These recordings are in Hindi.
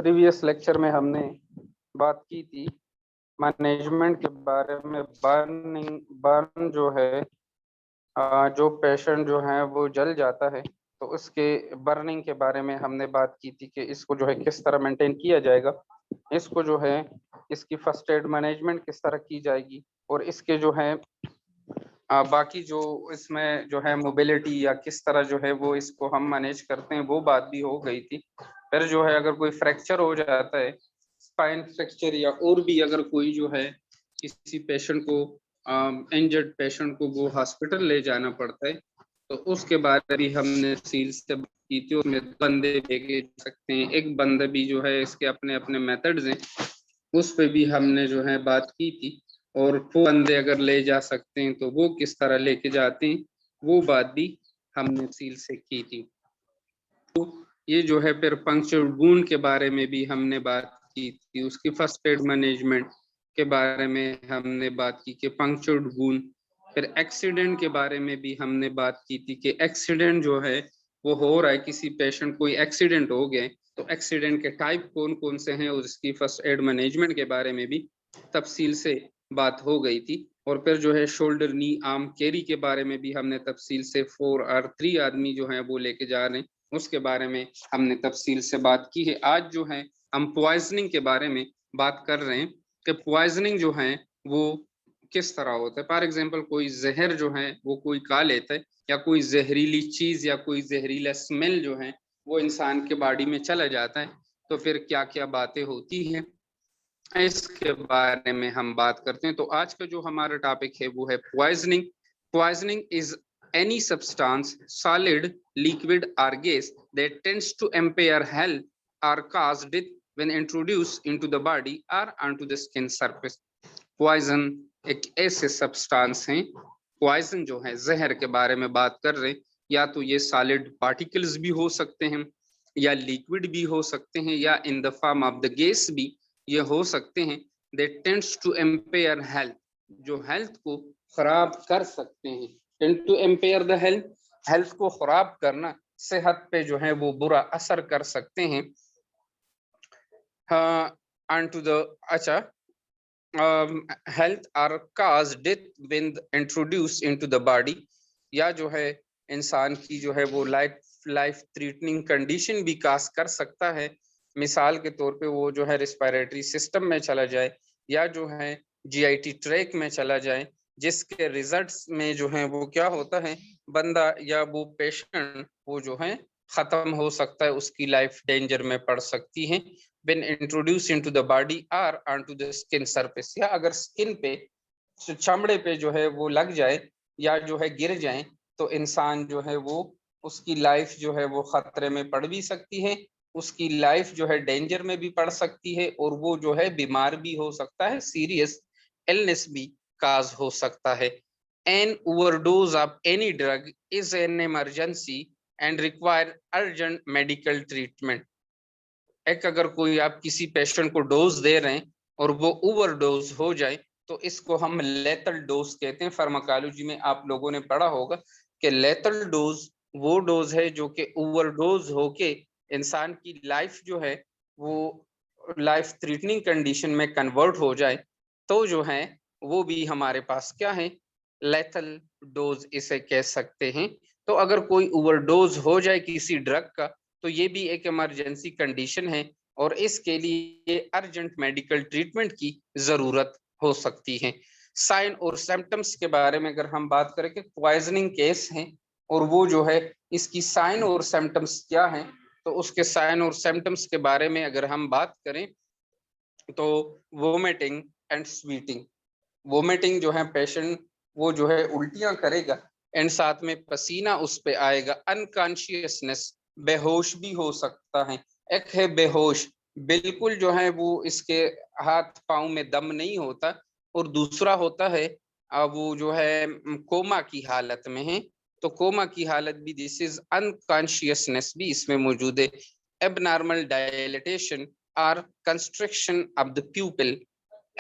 प्रीवियस लेक्चर में हमने बात की थी मैनेजमेंट के बारे में। बर्न जो है, जो पेशेंट जो है वो जल जाता है, तो उसके बर्निंग के बारे में हमने बात की थी कि इसको जो है किस तरह मेंटेन किया जाएगा, इसको जो है इसकी फर्स्ट एड मैनेजमेंट किस तरह की जाएगी, और इसके जो है बाकी जो इसमें जो है मोबिलिटी या किस तरह जो है वो इसको हम मैनेज करते हैं, वो बात भी हो गई थी। फिर जो है अगर कोई फ्रैक्चर हो जाता है, स्पाइन फ्रैक्चर, या और भी अगर कोई जो है किसी पेशेंट को इंजर्ड पेशेंट को वो हॉस्पिटल ले जाना पड़ता है, तो उसके बारे में भी हमने सील से बात की थी। उसमें बंदे भेजे जा सकते हैं, एक बंदा भी जो है इसके अपने अपने मेथड्स हैं, उस पे भी हमने जो है बात की थी। और वो बंदे अगर ले जा सकते हैं तो वो किस तरह लेके जाते हैं, वो बात भी हमने सील से की थी। तो ये जो है फिर पंक्चर्ड वुंड के बारे में भी हमने बात की थी, उसकी फर्स्ट एड मैनेजमेंट के बारे में हमने बात की कि पंक्चर्ड वुंड। फिर एक्सीडेंट के बारे में भी हमने बात की थी कि एक्सीडेंट जो है वो हो रहा है, किसी पेशेंट कोई एक्सीडेंट हो गए तो एक्सीडेंट के टाइप कौन कौन से हैं, और उसकी फर्स्ट एड मैनेजमेंट के बारे में भी तफसील से बात हो गई थी। और फिर जो है शोल्डर नी आर्म कैरी के बारे में भी हमने तफसील से 4 और 3 आदमी जो है वो लेके जा रहे हैं, उसके बारे में हमने तफसील से बात की है। आज जो है हम पॉइजनिंग के बारे में बात कर रहे हैं कि पॉइजनिंग जो है वो किस तरह होता है। फॉर एग्जांपल कोई जहर जो है वो कोई खा लेता है, या कोई जहरीली चीज या कोई जहरीला स्मेल जो है वो इंसान के बॉडी में चला जाता है, तो फिर क्या क्या बातें होती हैं, इसके बारे में हम बात करते हैं। तो आज का जो हमारा टॉपिक है वो है poisoning. Poisoning is any substance, solid, liquid or gas that tends to impair health or cause death when introduced into the body or onto the skin surface. Poison एक ऐसे सब्सटेंस हैं, पॉइजन जो है जहर के बारे में बात कर रहे हैं, या तो ये सॉलिड पार्टिकल्स भी हो सकते हैं, या लिक्विड भी हो सकते हैं, या in the form of the gas भी ये हो सकते हैं। That tends to ampere health, जो हेल्थ को खराब कर सकते हैं। Tend to ampere the health, health को खराब करना, सेहत पे जो है वो बुरा असर कर सकते हैं। onto the अच्छा health are cause death when introduce into the body, या जो है इंसान की जो है वो लाइफ थ्रेटनिंग कंडीशन भी काज कर सकता है। मिसाल के तौर पे वो जो है रिस्पायरेटरी सिस्टम में चला जाए, या जो है जीआईटी ट्रैक में चला जाए, जिसके रिजल्ट्स में जो है वो क्या होता है, बंदा या वो पेशेंट वो जो है खत्म हो सकता है, उसकी लाइफ डेंजर में पड़ सकती है। when introduced into the body or onto the skin surface, या अगर स्किन पे चमड़े पे जो है वो लग जाए या जो है गिर जाए, तो इंसान जो है वो उसकी लाइफ जो है वो खतरे में पड़ भी सकती है, उसकी लाइफ जो है डेंजर में भी पड़ सकती है, और वो जो है बीमार भी हो सकता है, सीरियस इलनेस भी काज हो सकता है। An overdose of any drug is an emergency and require urgent medical treatment. एक अगर कोई आप किसी पेशेंट को डोज दे रहे हैं और वो ओवरडोज हो जाए, तो इसको हम लेथल डोज कहते हैं। फार्माकोलॉजी में आप लोगों ने पढ़ा होगा कि लेथल डोज वो डोज है जो कि ओवरडोज होके इंसान की लाइफ जो है वो लाइफ थ्रेटनिंग कंडीशन में कन्वर्ट हो जाए, तो जो है वो भी हमारे पास क्या है, लेथल डोज इसे कह सकते हैं। तो अगर कोई ओवरडोज हो जाए किसी ड्रग का, तो ये भी एक इमरजेंसी कंडीशन है, और इसके लिए अर्जेंट मेडिकल ट्रीटमेंट की जरूरत हो सकती है। साइन और सिम्टम्स के बारे में अगर हम बात करें कि पॉइजनिंग केस है, और वो जो है इसकी साइन और सिम्टम्स क्या है, तो उसके साइन और सिम्टम्स के बारे में अगर हम बात करें तो वोमिटिंग एंड स्वीटिंग। वोमिटिंग जो है पेशेंट वो जो है उल्टियां करेगा, एंड साथ में पसीना उस पे आएगा। अनकॉन्शियसनेस, बेहोश भी हो सकता है। एक है बेहोश, बिल्कुल जो है वो इसके हाथ पांव में दम नहीं होता, और दूसरा होता है वो जो है कोमा की हालत में है, तो कोमा की हालत भी, दिस इज अनकॉन्शियसनेस भी इसमें मौजूद है। एबनॉर्मल डायलिटेशन और constriction of the प्यूपिल।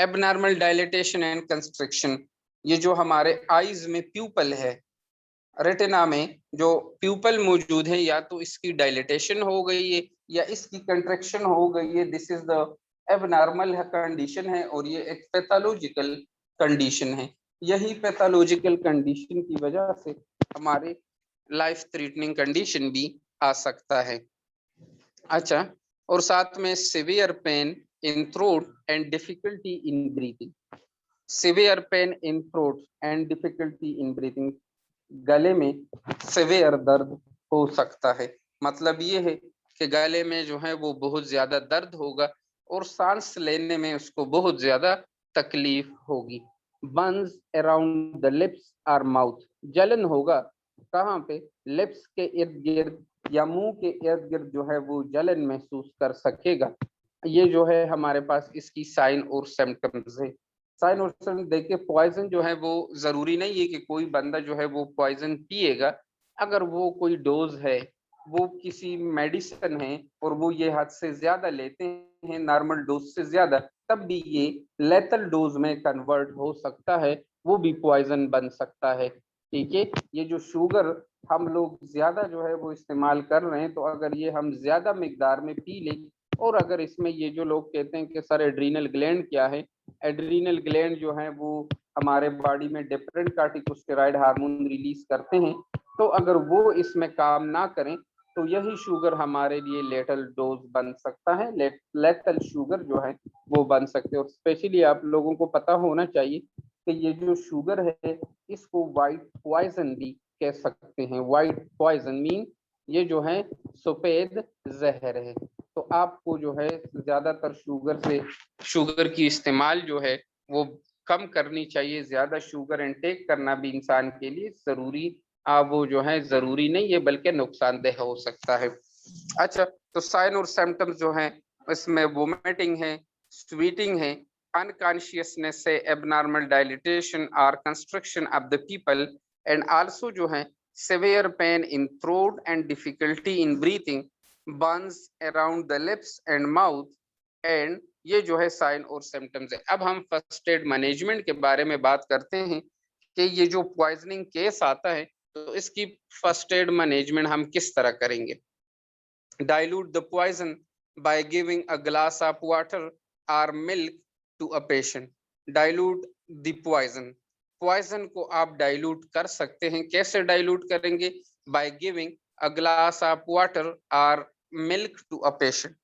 Abnormal dilatation and constriction, ये जो हमारे आईज में प्यूपल है, रेटिना में जो प्यूपल मौजूद है, या तो इसकी डायलिटेशन हो गई है या इसकी कंट्रैक्शन हो गई है। This is the abnormal condition है और ये एक पैथोलॉजिकल कंडीशन है। यही पैथोलॉजिकल कंडीशन की वजह से हमारे लाइफ थ्रेटनिंग कंडीशन भी आ सकता है। अच्छा, और साथ में severe pain in throat and difficulty in breathing. Severe pain in throat and difficulty in breathing, गले में सिवियर दर्द हो सकता है। मतलब ये है कि गले में जो है वो बहुत ज्यादा दर्द होगा और सांस लेने में उसको बहुत ज्यादा तकलीफ होगी। बर्न्स अराउंड द लिप्स और माउथ, जलन होगा कहाँ पे, लिप्स के इर्द गिर्द या मुंह के इर्द गिर्द जो है वो जलन महसूस कर सकेगा। ये जो है हमारे पास इसकी साइन और सिम्टम्स है। साइन और सिम्टम्स देखिए, पॉइजन जो है वो जरूरी नहीं है कि कोई बंदा जो है वो पॉइजन पिएगा। अगर वो कोई डोज है, वो किसी मेडिसिन है और वो ये हद से ज्यादा लेते हैं, नॉर्मल डोज से ज्यादा, तब भी ये लेथल डोज में कन्वर्ट हो सकता है, वो भी पॉइजन बन सकता है। ठीक है, ये जो शुगर हम लोग ज्यादा जो है वो इस्तेमाल कर रहे हैं, तो अगर ये हम ज्यादा मिकदार में पी लें, और अगर इसमें ये जो लोग कहते हैं कि सर एड्रीनल ग्लैंड क्या है, एड्रीनल ग्लैंड जो है वो हमारे बॉडी में डिफरेंट कार्टिकोस्टेरॉइड हार्मोन रिलीज करते हैं, तो अगर वो इसमें काम ना करें तो यही शुगर हमारे लिए लेटल डोज बन सकता है, लेटल शुगर जो है वो बन सकते हैं। और स्पेशली आप लोगों को पता होना चाहिए कि ये जो शुगर है इसको वाइट पॉइजन भी कह सकते हैं। वाइट पॉइजन मीन ये जो है सफेद जहर है। तो आपको जो है ज्यादातर शुगर की इस्तेमाल जो है वो कम करनी चाहिए। ज्यादा शुगर इनटेक करना भी इंसान के लिए जरूरी वो जो है जरूरी नहीं है, बल्कि नुकसानदेह हो सकता है। अच्छा, तो साइन और सिम्टम्स जो है इसमें वोमिटिंग है, स्वीटिंग है, अनकॉन्शियसनेस है, एबनॉर्मल डायलिटेशन और construction of the people, and also जो है severe pain in throat and difficulty in breathing, burns around the lips and mouth, and ये जो है साइन और सिम्टम्स है। अब हम फर्स्ट एड मैनेजमेंट के बारे में बात करते हैं कि ये जो पॉइजनिंग केस आता है तो इसकी फर्स्ट एड मैनेजमेंट हम किस तरह करेंगे। Dilute the poison by giving a glass of water और milk to a patient. Dilute the poison, poison को आप डाइल्यूट कर सकते हैं। कैसे डाइल्यूट करेंगे? By giving a glass of water और मिल्क टू अ पेशेंट।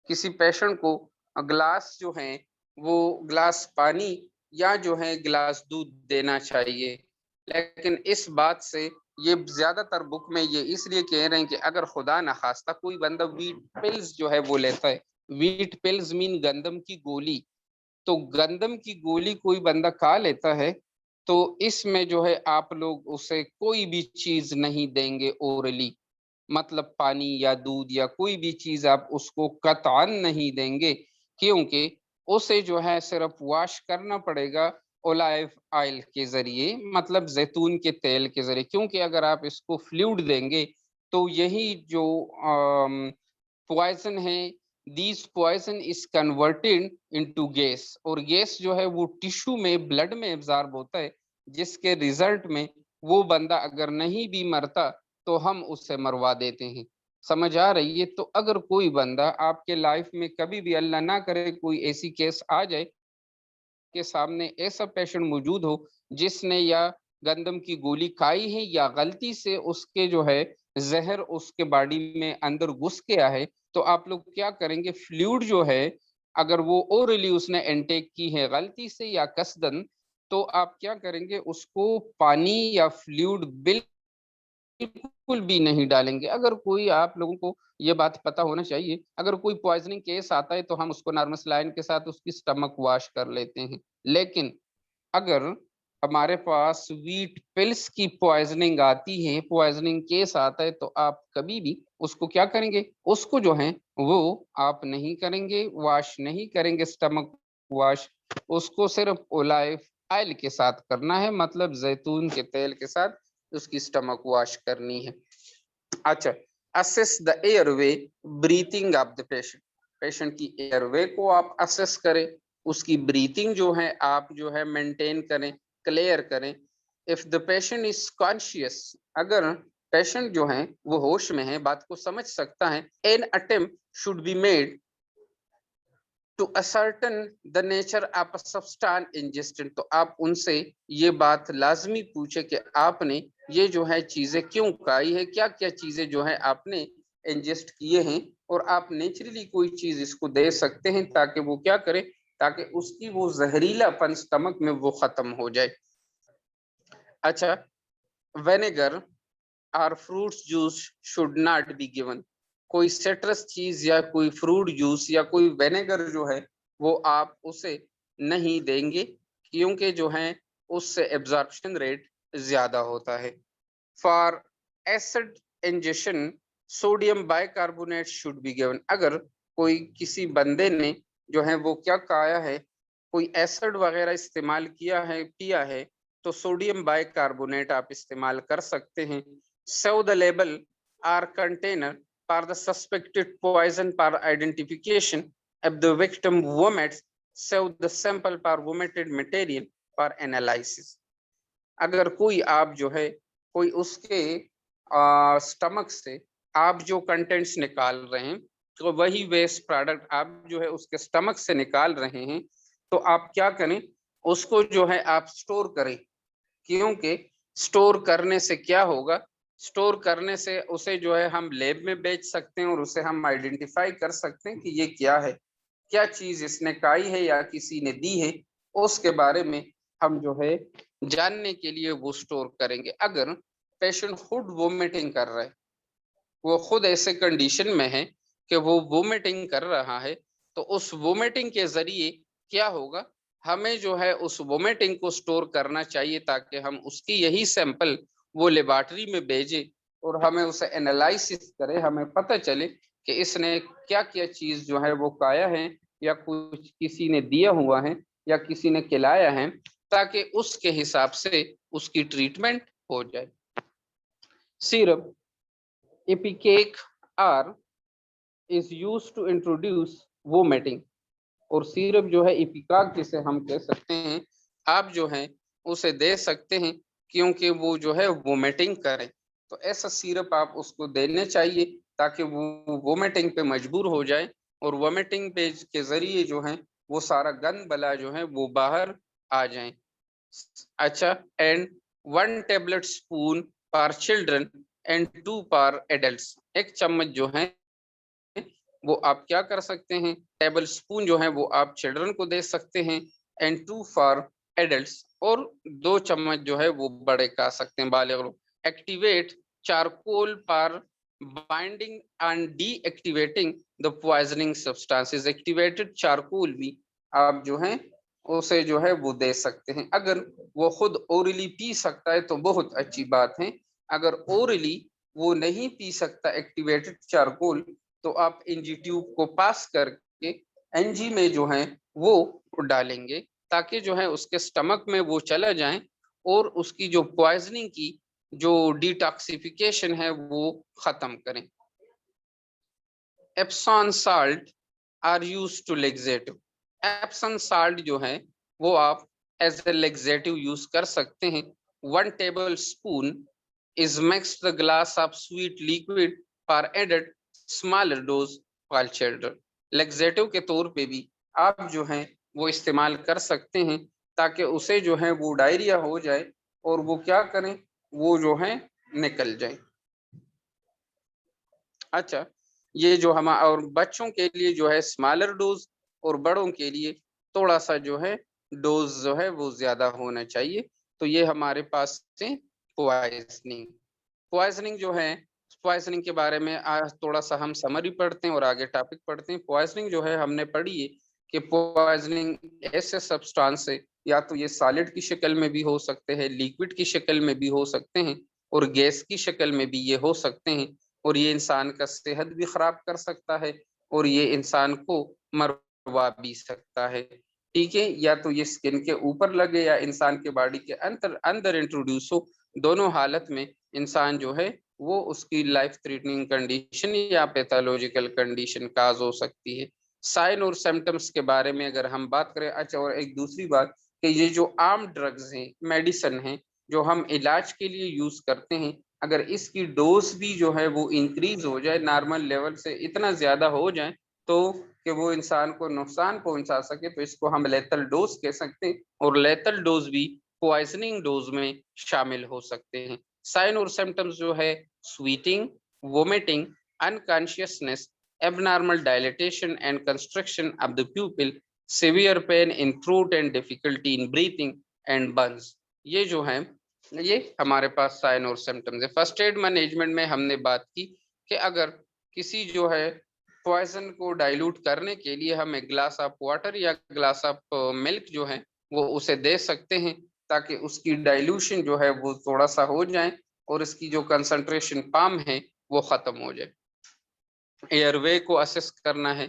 किसी पेशेंट को ग्लास जो है वो ग्लास पानी या जो है ग्लास दूध देना चाहिए। लेकिन इस बात से ये ज्यादातर बुक में ये इसलिए कह रहे हैं कि अगर खुदा न खास्ता कोई बंदा वीट पिल्स जो है वो लेता है, वीट पिल्स मीन गंदम की गोली, तो गंदम की गोली कोई बंदा खा लेता है तो इसमें जो है आप लोग उसे कोई भी चीज नहीं देंगे ओरली, मतलब पानी या दूध या कोई भी चीज आप उसको कतआन नहीं देंगे, क्योंकि उसे जो है सिर्फ वॉश करना पड़ेगा ओलाइव ऑयल के जरिए, मतलब जैतून के तेल के जरिए। क्योंकि अगर आप इसको फ्लूइड देंगे तो यही जो पॉइजन है, this poison is converted into gas, और गैस जो है वो टिश्यू में ब्लड में एब्जॉर्ब होता है, जिसके रिजल्ट में वो बंदा अगर नहीं भी मरता तो हम उससे मरवा देते हैं। समझ आ रही है? तो अगर कोई बंदा आपके लाइफ में कभी भी अल्लाह ना करे कोई ऐसी केस आ जाए के सामने ऐसा पेशेंट मौजूद हो जिसने या गंदम की गोली खाई है या गलती से उसके जो है जहर उसके बॉडी में अंदर घुस गया है, तो आप लोग क्या करेंगे? फ्लूइड जो है अगर वो ओरली उसने इनटेक की है गलती से या कसदन, तो आप क्या करेंगे? उसको पानी या फ्लूइड बिल्कुल भी नहीं डालेंगे। अगर कोई, आप लोगों को ये बात पता होना चाहिए, अगर कोई पॉइजनिंग केस आता है तो हम उसको नॉर्मल सलाइन के साथ उसकी स्टमक वॉश कर लेते हैं। लेकिन अगर हमारे पास व्हीट पिल्स की पॉइजनिंग आती है, पॉइजनिंग केस आता है, तो आप कभी भी उसको क्या करेंगे? उसको जो है वो आप नहीं करेंगे, वॉश नहीं करेंगे स्टमक वॉश, उसको सिर्फ ओलाइव ऑयल के साथ करना है, मतलब जैतून के तेल के साथ उसकी स्टमक वॉश करनी है। अच्छा, assess the airway breathing of the patient. Patient की एयरवे को आप असेस करें, उसकी ब्रीथिंग जो है आप जो है मेंटेन करें, क्लियर करें। If the patient is conscious, अगर पेशेंट जो है वो होश में है, बात को समझ सकता है, an attempt should be made to ascertain the nature of a substance ingested, तो आप उनसे ये बात लाजमी पूछे कि आपने ये जो है चीजें क्यों खाई है, क्या क्या चीजें जो है आपने इंजेस्ट किए हैं, और आप नेचुरली कोई चीज इसको दे सकते हैं ताकि वो क्या करे, ताकि उसकी वो जहरीलापन स्टमक में वो खत्म हो जाए। अच्छा, विनेगर और fruits juice should not be given, कोई सिट्रस चीज या कोई फ्रूट जूस या कोई विनेगर जो है वो आप उसे नहीं देंगे, क्योंकि जो है उससे एब्जॉर्प्शन रेट ज्यादा होता है। For acid injection sodium bicarbonate should be given, अगर कोई किसी बंदे ने जो है वो क्या खाया है, कोई एसिड वगैरह इस्तेमाल किया है, पिया है, तो सोडियम बाइकार्बोनेट आप इस्तेमाल कर सकते हैं। So the label or container for the suspected poison for identification if the victim vomits, save the sample for vomited material for analysis। अगर कोई आप जो है कोई उसके स्टमक से आप जो कंटेंट्स निकाल रहे हैं, तो वही वेस्ट प्रोडक्ट आप जो है उसके स्टमक से निकाल रहे हैं, तो आप क्या करें, उसको जो है आप स्टोर करें, क्योंकि स्टोर करने से क्या होगा, स्टोर करने से उसे जो है हम लैब में बेच सकते हैं और उसे हम आइडेंटिफाई कर सकते हैं कि ये क्या है, क्या चीज इसने खाई है या किसी ने दी है, उसके बारे में हम जो है जानने के लिए वो स्टोर करेंगे। अगर पेशेंट खुद वोमिटिंग कर रहा है, वो खुद ऐसे कंडीशन में है कि वो वोमिटिंग कर रहा है, तो उस वोमिटिंग के जरिए क्या होगा, हमें जो है उस वोमिटिंग को स्टोर करना चाहिए ताकि हम उसकी यही सैंपल वो लेबोरेटरी में भेजें और हमें उसे एनालिसिस करें, हमें पता चले कि इसने क्या क्या चीज जो है वो खाया है या कुछ किसी ने दिया हुआ है या किसी ने खिलाया है, ताकि उसके हिसाब से उसकी ट्रीटमेंट हो जाए। Syrup ipecac or is used to introduce vomiting, और सिरप जो है इपिकाक जिसे हम कह सकते हैं, आप जो है उसे दे सकते हैं क्योंकि वो जो है वोमिटिंग करे, तो ऐसा सिरप आप उसको देने चाहिए ताकि वो वोमिटिंग पे मजबूर हो जाए और वोमिटिंग पे के जरिए जो है वो सारा गंद बला जो है वो बाहर आ जाए। अच्छा, and 1 tablet spoon for children and 2 for adults, एक चम्मच जो है वो आप क्या कर सकते हैं, टेबल स्पून जो है वो आप चिल्ड्रन को दे सकते हैं, एंड 2 फॉर एडल्ट्स, और 2 चम्मच जो है वो बड़े खा सकते हैं, बालिग लोग। Activate charcoal for binding and deactivating the poisoning substances, activated charcoal भी आप जो है उसे जो है वो दे सकते हैं। अगर वो खुद ओरली पी सकता है तो बहुत अच्छी बात है, अगर ओरली वो नहीं पी सकता एक्टिवेटेड चारकोल, तो आप एनजी ट्यूब को पास करके एनजी में जो है वो डालेंगे ताकि जो है उसके स्टमक में वो चला जाए और उसकी जो पॉइजनिंग की जो डिटॉक्सिफिकेशन है वो खत्म करें। Epsom salt are use to laxative, Epsom salt जो है वो आप एज ए लेक्सेटिव यूज कर सकते हैं। 1 table spoon is mixed the glass of sweet liquid for added smaller dose while children, laxative के तौर पे भी आप जो है वो इस्तेमाल कर सकते हैं ताकि उसे जो है वो डायरिया हो जाए और वो क्या करें, वो जो है निकल जाए। अच्छा, ये जो हम और बच्चों के लिए जो है स्मॉलर डोज और बड़ों के लिए थोड़ा सा जो है डोज जो है वो ज्यादा होना चाहिए। तो ये हमारे पास से पॉइजनिंग, पॉइजनिंग जो है, पॉइजनिंग के बारे में आज थोड़ा सा हम समरी पढ़ते हैं और आगे टॉपिक पढ़ते हैं। पॉइजनिंग जो है हमने पढ़ी है कि पॉइजनिंग ऐसे सब्सटेंस है, या तो ये सॉलिड की शक्ल में भी हो सकते हैं, लिक्विड की शक्ल में भी हो सकते हैं और गैस की शक्ल में भी ये हो सकते हैं, और ये इंसान का सेहत भी खराब कर सकता है और ये इंसान को मरवा भी सकता है। ठीक है, या तो ये स्किन के ऊपर लगे या इंसान के बॉडी के अंदर अंदर इंट्रोड्यूस हो, दोनों हालत में इंसान जो है वो उसकी लाइफ थ्रेटनिंग कंडीशन या पैथोलॉजिकल कंडीशन काज हो सकती है। साइन और सिम्टम्स के बारे में अगर हम बात करें, अच्छा और एक दूसरी बात कि ये जो आम ड्रग्स हैं, मेडिसिन हैं, जो हम इलाज के लिए यूज करते हैं, अगर इसकी डोज भी जो है वो इंक्रीज हो जाए, नॉर्मल लेवल से इतना ज्यादा हो जाए तो कि वो इंसान को नुकसान पहुंचा सके, तो इसको हम लेथल डोज कह सकते हैं। और लेथल डोज भी पॉइजनिंग डोज में शामिल हो सकते हैं। साइन और सिम्टम्स जो है sweating, vomiting, unconsciousness, abnormal dilatation and constriction of the pupil, severe pain in throat and difficulty in breathing and burns। ये जो है ये हमारे पास साइन और सिम्टम्स है। फर्स्ट एड मैनेजमेंट में हमने बात की कि अगर किसी जो है पॉइजन को डाइल्यूट करने के लिए हम एक ग्लास ऑफ वाटर या ग्लास ऑफ मिल्क जो है वो उसे दे सकते हैं, ताकि उसकी डाइल्यूशन जो है वो थोड़ा सा हो जाए और इसकी जो कंसंट्रेशन पाम है वो खत्म हो जाए। एयरवे को असेस करना है,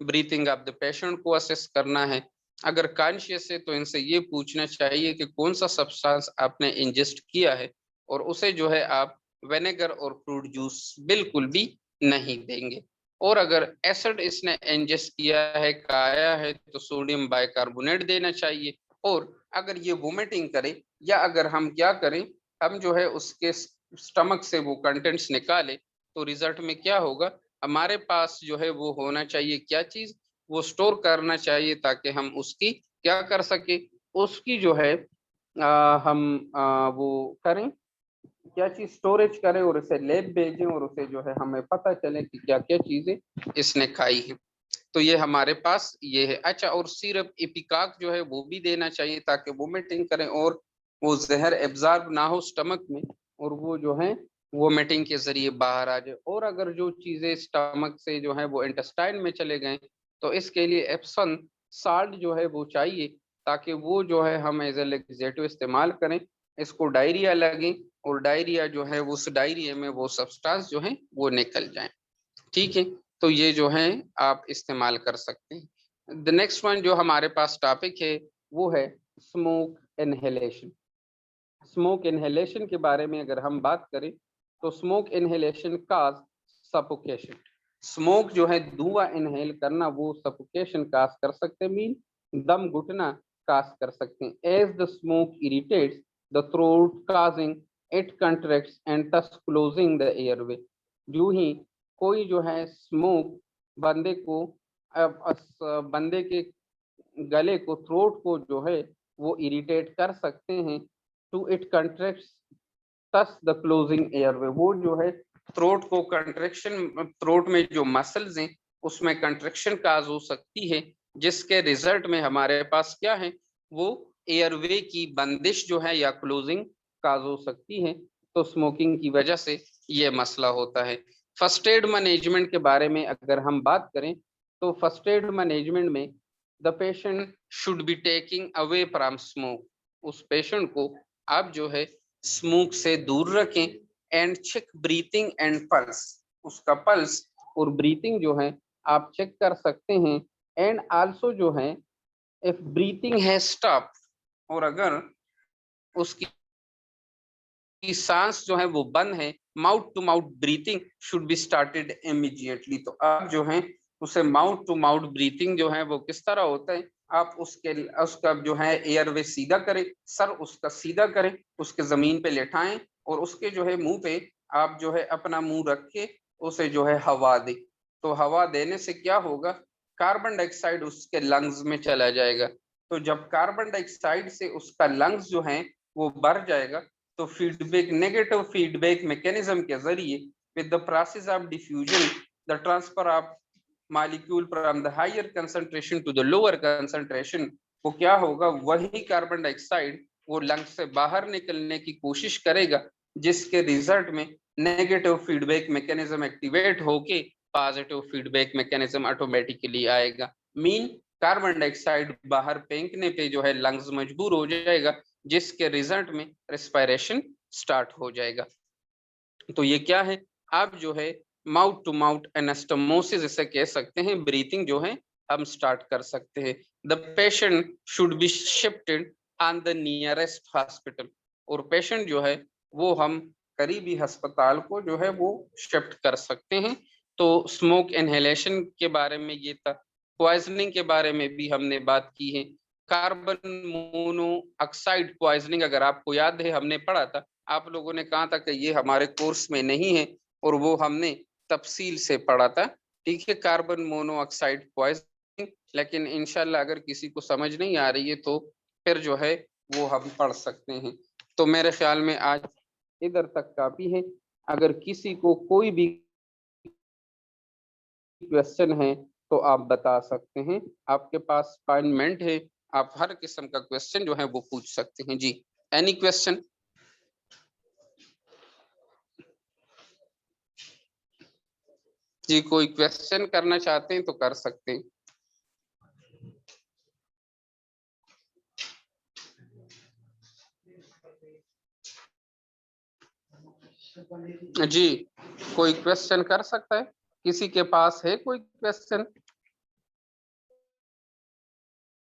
ब्रीथिंग ऑफ द पेशेंट को असेस करना है। अगर कॉन्शियस है तो इनसे ये पूछना चाहिए कि कौन सा सब्सटेंस आपने इंजेस्ट किया है, और उसे जो है आप विनेगर और फ्रूट जूस बिल्कुल भी नहीं देंगे। और अगर एसिड इसने इंजेस्ट किया है, खाया है, तो सोडियम बाइकार्बोनेट देना चाहिए। और अगर ये वोमिटिंग करे, या अगर हम क्या करें, हम जो है उसके स्टमक से वो कंटेंट्स निकाले, तो रिजल्ट में क्या होगा, हमारे पास जो है वो होना चाहिए क्या चीज, वो स्टोर करना चाहिए, ताकि हम उसकी क्या कर सके, उसकी जो है हम वो करें, क्या चीज स्टोरेज करें और उसे लैब भेजें, और उसे जो है हमें पता चले कि क्या क्या चीजें इसने खाई है। तो ये हमारे पास ये है। अच्छा, और सिरप इपिकाक जो है वो भी देना चाहिए, ताकि वोमिटिंग करें और वो जहर एब्जॉर्ब ना हो स्टमक में, और वो जो है वोमिटिंग के जरिए बाहर आ जाए। और अगर जो चीजें स्टमक से जो है वो इंटेस्टाइन में चले गए, तो इसके लिए एप्सन साल्ट जो है वो चाहिए, ताकि वो जो है हम एज ए लेक्सेटिव इस्तेमाल करें, इसको डायरिया लगे, और डायरिया जो है उस डायरिया में वो सब्सटेंस जो है वो निकल जाए। ठीक है, तो ये जो है आप इस्तेमाल कर सकते हैं। द नेक्स्ट वन जो हमारे पास टॉपिक है वो है स्मोक इनहेलेशन। स्मोक इनहेलेशन के बारे में अगर हम बात करें, तो स्मोक इनहेलेशन काज सफोकेशन। स्मोक जो है धुआं इनहेल करना, वो सफोकेशन काज कर सकते हैं, मीन दम घुटना काज कर सकते हैं। As the smoke irritates the throat causing it contracts and thus closing the airway. यूं ही कोई जो है स्मोक बंदे को बंदे के गले को, थ्रोट को जो है वो इरिटेट कर सकते हैं। To it contracts thus the closing airway, वो जो है थ्रोट को कंट्रैक्शन, थ्रोट में जो मसल्स हैं उसमें कंट्रैक्शन काज हो सकती है, जिसके रिजल्ट में हमारे पास क्या है, वो एयरवे की बंदिश जो है या क्लोजिंग काज हो सकती है। तो स्मोकिंग की वजह से ये मसला होता है। फर्स्ट एड मैनेजमेंट के बारे में अगर हम बात करें, तो फर्स्ट एड मैनेजमेंट में the patient should be taking away from smoke. उस पेशेंट को आप जो है स्मोक से दूर रखें। And check breathing and pulse, उसका पल्स और ब्रीथिंग जो है आप चेक कर सकते हैं। एंड आल्सो जो है इफ ब्रीथिंग है स्टॉप, और अगर उसकी सांस जो है वो बंद है, mouth to mouth breathing should be started immediately. तो आप जो है उसे माउथ टू माउथ ब्रीथिंग जो है वो किस तरह होता है, आप उसका जो है एयरवे सीधा करें, सर उसका सीधा करें, उसके जमीन पे लेटाएं, और उसके जो है मुंह पे आप जो है अपना मुंह रख के उसे जो है हवा दे। तो हवा देने से क्या होगा, कार्बन डाइऑक्साइड उसके लंग्स में चला जाएगा। तो जब कार्बन डाइऑक्साइड से उसका लंग्स जो है वो भर जाएगा, तो फीडबैक, नेगेटिव फीडबैक मैकेनिज्म के जरिए with the process of diffusion the transfer of molecule from the higher concentration to the lower concentration, वो क्या होगा, वही कार्बन डाइऑक्साइड वो लंग्स से बाहर निकलने की कोशिश करेगा, जिसके रिजल्ट में नेगेटिव फीडबैक मैकेनिज्म एक्टिवेट होके पॉजिटिव फीडबैक मैकेनिज्म ऑटोमेटिकली आएगा। मीन कार्बन डाइऑक्साइड बाहर फेंकने पे जो है लंग्स मजबूर हो जाएगा, जिसके रिजल्ट में रेस्पिरेशन स्टार्ट हो जाएगा। तो ये क्या है, आप जो है माउथ टू माउथ एनास्टोमोसिस इसे कह सकते हैं, ब्रीथिंग जो है हम स्टार्ट कर सकते हैं। The patient should be shifted on the nearest hospital, और पेशेंट जो है वो हम करीबी अस्पताल को जो है वो शिफ्ट कर सकते हैं। तो स्मोक इनहेलेशन के बारे में ये था। पॉइजनिंग के बारे में भी हमने बात की है। कार्बन मोनोऑक्साइड पॉइजनिंग, अगर आपको याद है हमने पढ़ा था, आप लोगों ने कहा था कि ये हमारे कोर्स में नहीं है, और वो हमने तफसील से पढ़ा था। ठीक है, कार्बन मोनोऑक्साइड पॉइजनिंग। लेकिन इंशाल्लाह अगर किसी को समझ नहीं आ रही है तो फिर जो है वो हम पढ़ सकते हैं। तो मेरे ख्याल में आज इधर तक काफी है। अगर किसी को कोई भी क्वेश्चन है तो आप बता सकते हैं, आपके पास अपॉइंटमेंट है, आप हर किस्म का क्वेश्चन जो है वो पूछ सकते हैं। जी, एनी क्वेश्चन? जी, कोई क्वेश्चन करना चाहते हैं तो कर सकते हैं। जी, कोई क्वेश्चन कर सकता है? किसी के पास है कोई क्वेश्चन?